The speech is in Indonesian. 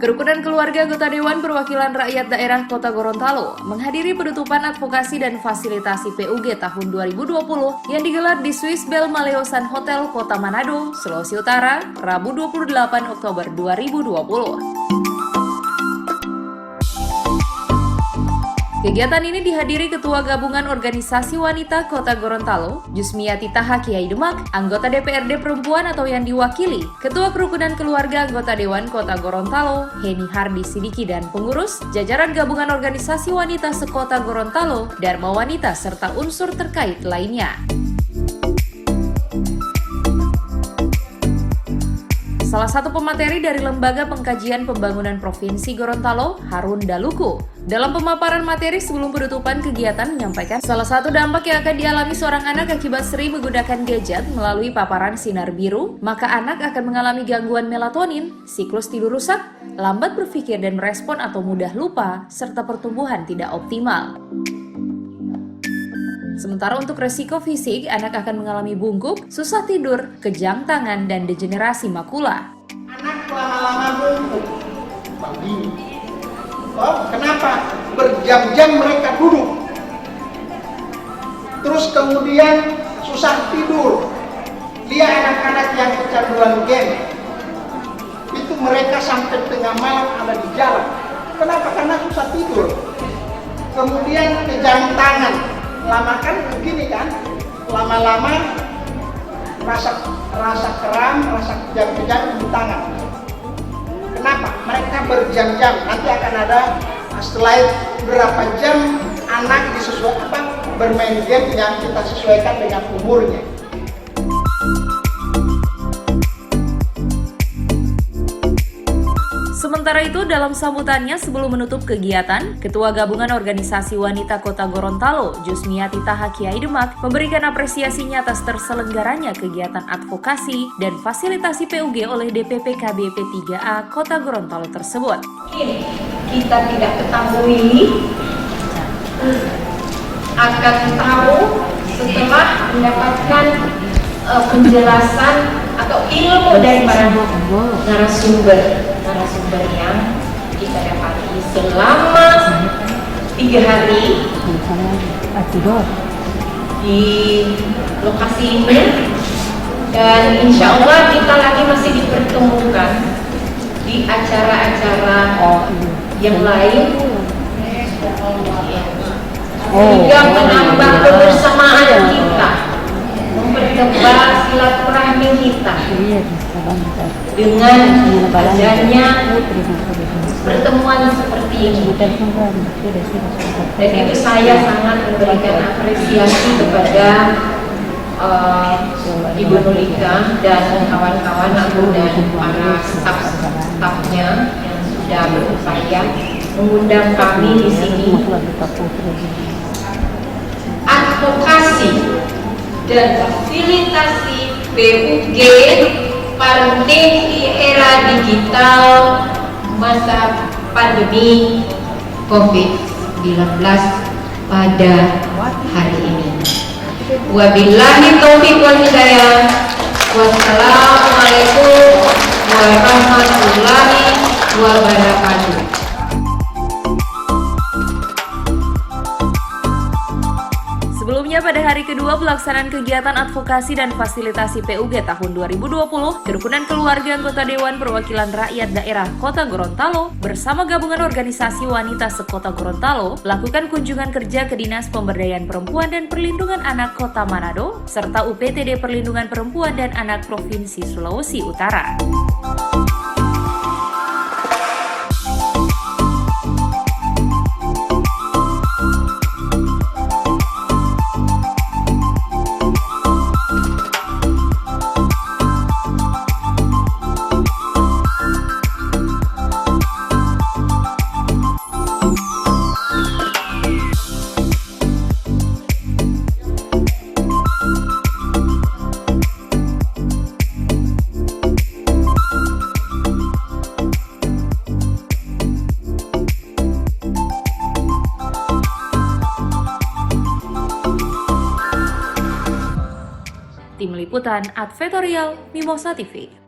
Kerukunan keluarga anggota Dewan Perwakilan Rakyat Daerah Kota Gorontalo menghadiri penutupan advokasi dan fasilitasi PUG tahun 2020 yang digelar di Swiss Bell Maleosan Hotel Kota Manado, Sulawesi Utara, Rabu 28 Oktober 2020. Kegiatan ini dihadiri Ketua Gabungan Organisasi Wanita Kota Gorontalo, Jusmiati Taha Kiai Demak, anggota DPRD Perempuan atau yang diwakili, Ketua Kerukunan Keluarga Anggota Dewan Kota Gorontalo, Heni Hardi Sidiki dan pengurus, jajaran Gabungan Organisasi Wanita Sekota Gorontalo, Dharma Wanita, serta unsur terkait lainnya. Salah satu pemateri dari Lembaga Pengkajian Pembangunan Provinsi Gorontalo, Harun Daluku, dalam pemaparan materi sebelum penutupan kegiatan menyampaikan salah satu dampak yang akan dialami seorang anak akibat sering menggunakan gadget melalui paparan sinar biru, maka anak akan mengalami gangguan melatonin, siklus tidur rusak, lambat berpikir dan merespon atau mudah lupa, serta pertumbuhan tidak optimal. Sementara untuk resiko fisik, anak akan mengalami bungkuk, susah tidur, kejang tangan, dan degenerasi makula. Anak lama-lama bungkuk. Oh, kenapa? Berjam-jam mereka duduk. Terus kemudian susah tidur. Lihat anak-anak yang kecanduan game. Itu mereka sampai tengah malam ada di jalan. Kenapa? Karena susah tidur. Kemudian kejang tangan. Lama kan begini kan, lama-lama rasa kram, rasa kejang-kejang di tangan. Kenapa? Mereka berjam-jam. Nanti akan ada setelah berapa jam anak bermain game yang kita sesuaikan dengan umurnya. Sementara itu, dalam sambutannya sebelum menutup kegiatan, Ketua Gabungan Organisasi Wanita Kota Gorontalo, Jusmiati Taha Kiai Demak, memberikan apresiasinya atas terselenggaranya kegiatan advokasi dan fasilitasi PUG oleh DPP KBP 3A Kota Gorontalo tersebut. Kita tidak ketahui, akan tahu setelah mendapatkan penjelasan atau ilmu dari para narasumber yang kita dapati selama 3 hari di lokasi ini, dan insya Allah kita lagi masih dipertemukan di acara-acara yang lain sehingga menambah kebersamaan kita, mempertebal silaturahmi kita dengan adanya pertemuan seperti ini. Dan itu saya sangat memberikan apresiasi kepada Ibu Nurika dan kawan-kawan aku dan para staf-stafnya yang sudah berupaya mengundang kami di sini. Advokasi dan fasilitasi PUG penting di era digital masa pandemi COVID-19 pada hari ini. Wabillahi taufiq wal hidayah. Wassalamualaikum warahmatullahi wabarakatuh. Sebelumnya, pada hari kedua pelaksanaan kegiatan advokasi dan fasilitasi PUG tahun 2020, Kerukunan Keluarga Anggota Dewan Perwakilan Rakyat Daerah Kota Gorontalo bersama Gabungan Organisasi Wanita Sekota Gorontalo melakukan kunjungan kerja ke Dinas Pemberdayaan Perempuan dan Perlindungan Anak Kota Manado serta UPTD Perlindungan Perempuan dan Anak Provinsi Sulawesi Utara. Tim Liputan Advertorial Mimosa TV.